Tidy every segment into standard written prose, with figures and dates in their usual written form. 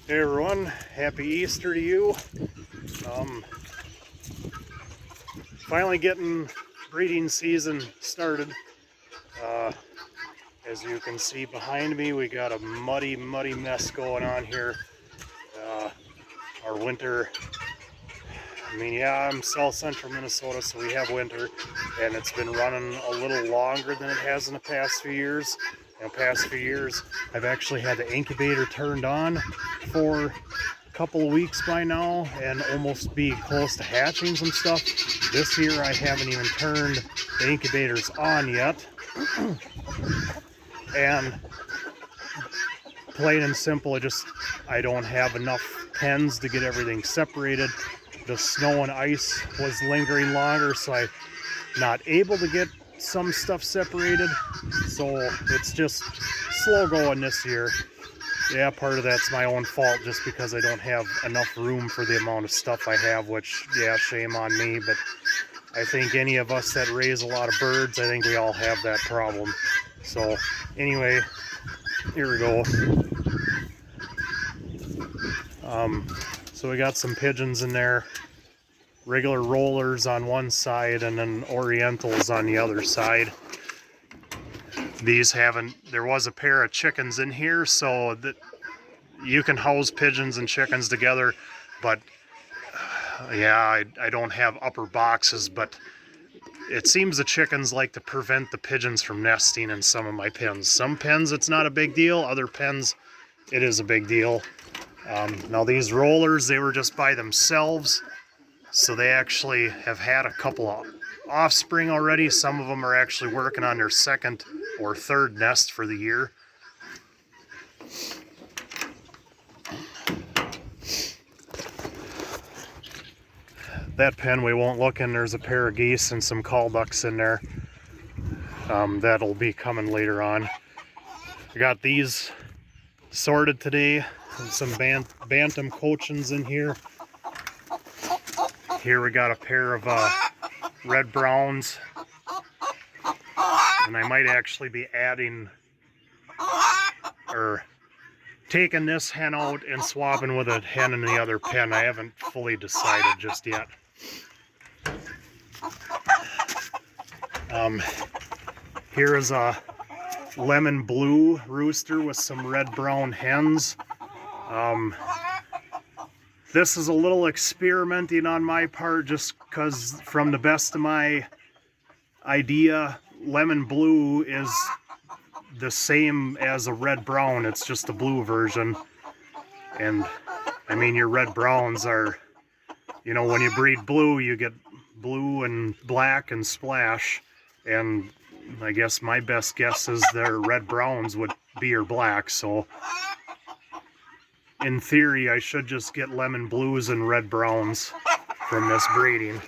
Hey everyone, happy Easter to you. Finally getting breeding season started. As you can see behind me, we got a muddy mess going on here. Our winter, I'm south central Minnesota, so we have winter, and it's been running a little longer than it has in the past few years. In the past few years, I've actually had the incubator turned on for couple of weeks by now and almost be close to hatching some stuff. This year I haven't even turned the incubators on yet. And plain and simple, I don't have enough pens to get everything separated. The snow and ice was lingering longer, so I'm not able to get some stuff separated. So it's just slow going this year. Yeah, part of that's my own fault just because I don't have enough room for the amount of stuff I have, which, yeah, shame on me. But I think any of us that raise a lot of birds, I think we all have that problem. So anyway, here we go. So we got some pigeons in there, regular rollers on one side and then orientals on the other side. There was a pair of chickens in here, so that you can house pigeons and chickens together, but yeah, I don't have upper boxes, but it seems the chickens like to prevent the pigeons from nesting in some of my pens. Some pens it's not a big deal, other pens it is a big deal. Now these rollers, they were just by themselves, so they actually have had a couple of offspring already. Some of them are actually working on their second or third nest for the year. That pen we won't look in. There's a pair of geese and some call ducks in there. That'll be coming later on. I got these sorted today. Some bantam cochins in here. Here we got a pair of red browns. And I might actually be adding or taking this hen out and swapping with a hen in the other pen. I haven't fully decided just yet. Here is a lemon blue rooster with some red brown hens. This is a little experimenting on my part just because from the best of my idea, lemon blue is the same as a red brown. It's just a blue version. And I mean, your red browns are, when you breed blue, you get blue and black and splash. And I guess my best guess is their red browns would be your black. So in theory, I should just get lemon blues and red browns from this breeding.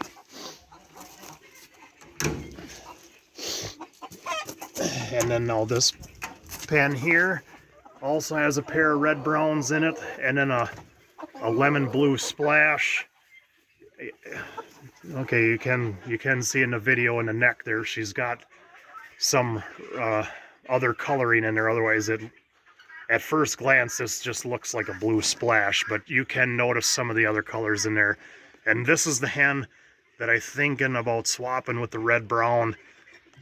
And then now this pen here also has a pair of red browns in it, and then a lemon blue splash. Okay, you can see in the video in the neck there, she's got some other coloring in there. Otherwise, at first glance, this just looks like a blue splash, but you can notice some of the other colors in there. And this is the hen that I'm thinking about swapping with the red brown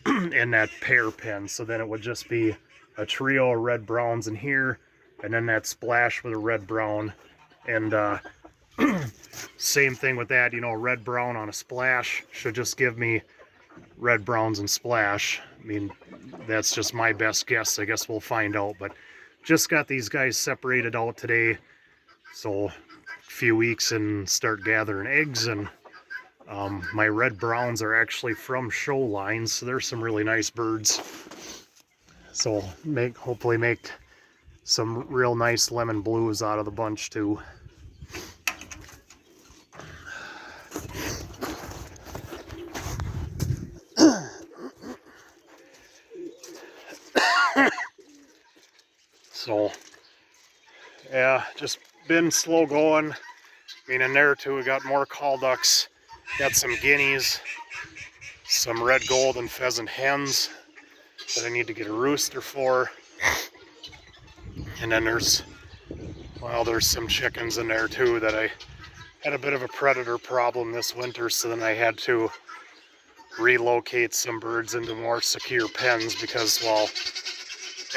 in that pair pen. So then it would just be a trio of red browns in here, and then that splash with a red brown. And same thing with that, red brown on a splash should just give me red browns and splash. I mean, that's just my best guess. I guess we'll find out. But just got these guys separated out today, so a few weeks and start gathering eggs. And my red browns are actually from show lines, so there's some really nice birds. So hopefully make some real nice lemon blues out of the bunch too. So yeah, just been slow going. I mean, in there too, we got more call ducks, got some guineas, some red gold and pheasant hens that I need to get a rooster for. And then there's Well, there's some chickens in there too that I had a bit of a predator problem this winter, so then I had to relocate some birds into more secure pens because, well,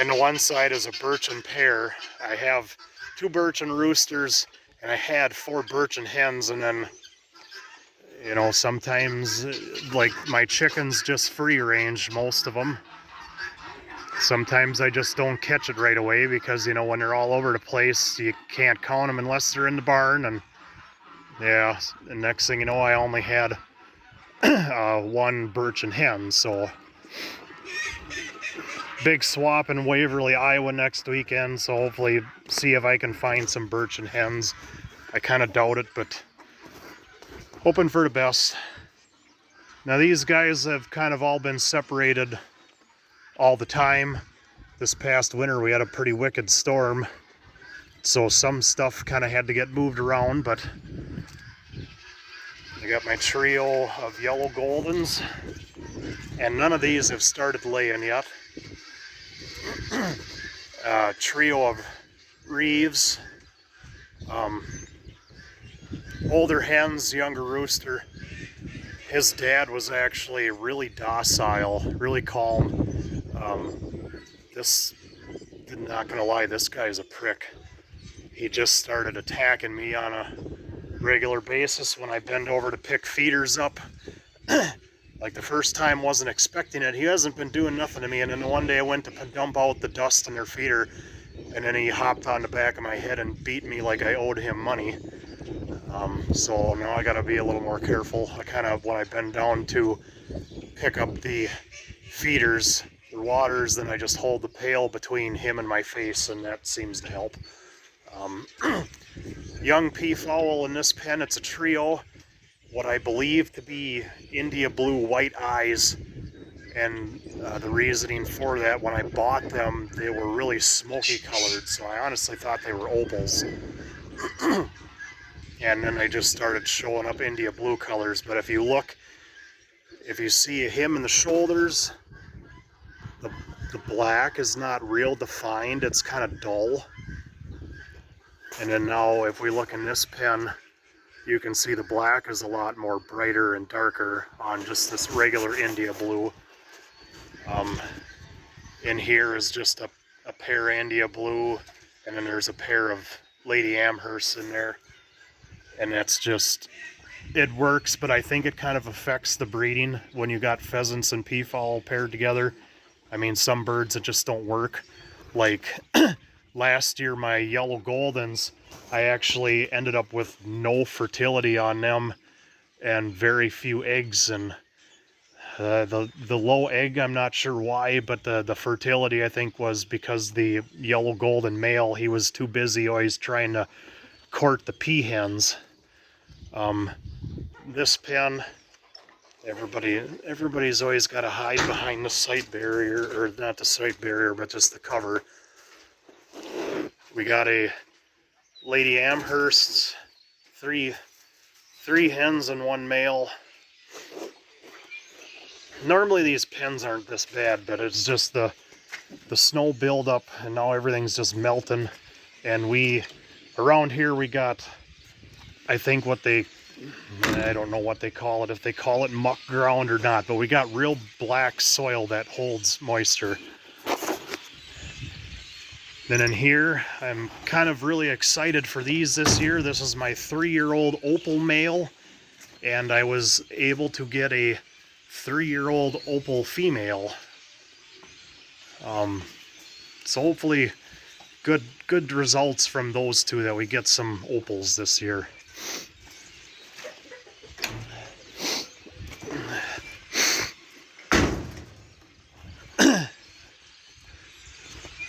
and the one side is a birch and pear. I have 2 birch and roosters, and I had 4 birch and hens, and then, you know, sometimes, like, my chickens just free range, most of them. Sometimes I just don't catch it right away because, you know, when they're all over the place, you can't count them unless they're in the barn, and yeah, the next thing you know, I only had 1 birch and hen, so big swap in Waverly, Iowa next weekend, so hopefully see if I can find some birch and hens. I kind of doubt it, but hoping for the best. Now these guys have kind of all been separated all the time. This past winter we had a pretty wicked storm, so some stuff kind of had to get moved around, but I got my trio of yellow goldens, and none of these have started laying yet. Trio of Reeves, older hens, younger rooster. His dad was actually really docile, really calm. Not gonna lie, this guy's a prick. He just started attacking me on a regular basis when I bend over to pick feeders up. Like the first time wasn't expecting it. He hasn't been doing nothing to me, and then one day I went to dump out the dust in their feeder, and then he hopped on the back of my head and beat me like I owed him money. So now I gotta be a little more careful. I kind of, when I bend down to pick up the feeders, the waters, then I just hold the pail between him and my face, and that seems to help. Young peafowl in this pen, it's a trio. What I believe to be India blue white eyes, and the reasoning for that, when I bought them, they were really smoky colored, so I honestly thought they were opals. And then they just started showing up India blue colors. But if you look, if you see him in the shoulders, the black is not real defined, it's kind of dull. And then now if we look in this pen, you can see the black is a lot more brighter and darker on just this regular India blue. In here is just a pair India blue, and then there's a pair of Lady Amherst in there. And that's just, it works, but I think it kind of affects the breeding when you got pheasants and peafowl paired together. I mean, some birds it just don't work. Like last year, my yellow goldens, I actually ended up with no fertility on them and very few eggs, and the low egg, I'm not sure why, but the fertility I think was because the yellow golden male, he was too busy always trying to court the peahens. This pen, everybody's always got to hide behind the sight barrier, or not the sight barrier, but just the cover. We got a Lady Amherst, three hens and 1 male. Normally these pens aren't this bad, but it's just the snow buildup, and now everything's just melting. And around here we got, I think I don't know what they call it, if they call it muck ground or not, but we got real black soil that holds moisture. Then in here, I'm kind of really excited for these this year. This is my 3-year-old opal male, and I was able to get a 3-year-old opal female. So hopefully good results from those two, that we get some opals this year.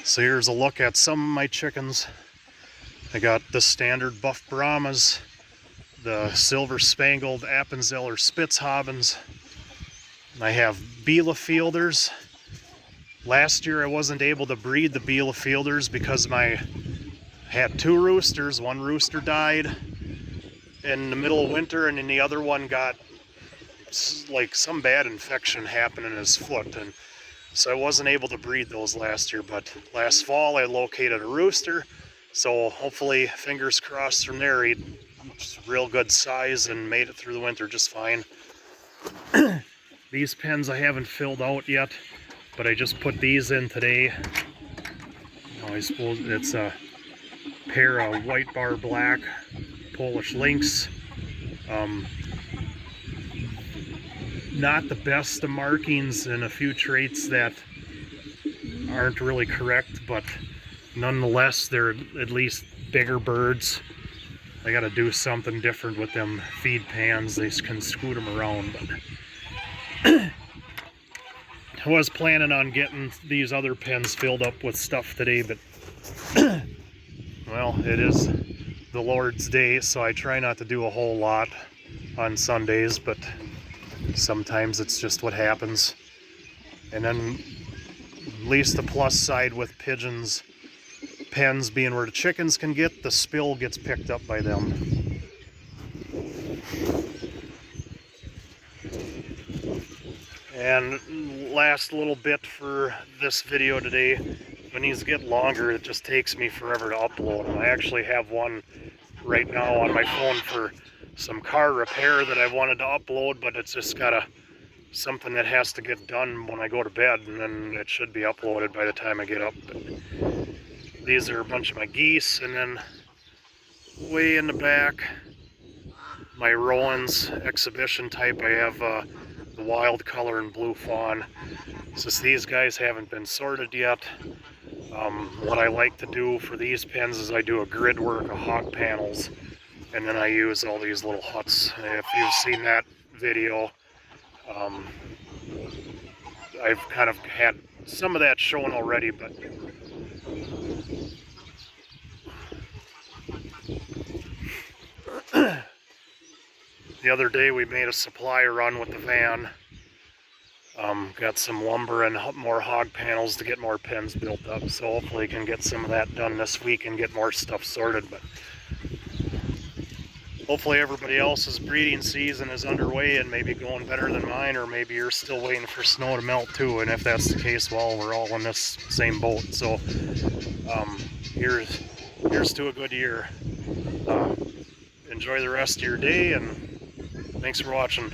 So here's a look at some of my chickens. I got the standard buff Brahmas, the silver spangled Appenzeller Spitzhabens. I have Bielefielders. Last year I wasn't able to breed the Bielefielders because I had 2 roosters. One rooster died in the middle of winter, and then the other one got like some bad infection happened in his foot, and so I wasn't able to breed those last year. But last fall I located a rooster, So hopefully, fingers crossed from there, he real good size and made it through the winter just fine. These pens I haven't filled out yet, but I just put these in today. I suppose it's a pair of white bar black Polish lynx. Not the best of markings and a few traits that aren't really correct, but nonetheless they're at least bigger birds. I gotta do something different with them feed pans. They can scoot them around, but I was planning on getting these other pens filled up with stuff today, but well, it is the Lord's Day, so I try not to do a whole lot on Sundays, but sometimes it's just what happens. And then at least the plus side with pigeons pens being where the chickens can get, the spill gets picked up by them. And last little bit for this video today, when these get longer, it just takes me forever to upload them. I actually have one right now on my phone for some car repair that I wanted to upload, but it's just got something that has to get done when I go to bed, and then it should be uploaded by the time I get up. But these are a bunch of my geese, and then way in the back, my Rowan's exhibition type. I have the wild color and blue fawn. Since these guys haven't been sorted yet, what I like to do for these pens is I do a grid work of hog panels, and then I use all these little huts. If you've seen that video, I've kind of had some of that shown already, but the other day we made a supply run with the van. Got some lumber and more hog panels to get more pens built up, so hopefully can get some of that done this week and get more stuff sorted. But hopefully everybody else's breeding season is underway and maybe going better than mine, or maybe you're still waiting for snow to melt too, and if that's the case, well, we're all in this same boat. So here's to a good year. Enjoy the rest of your day, and thanks for watching.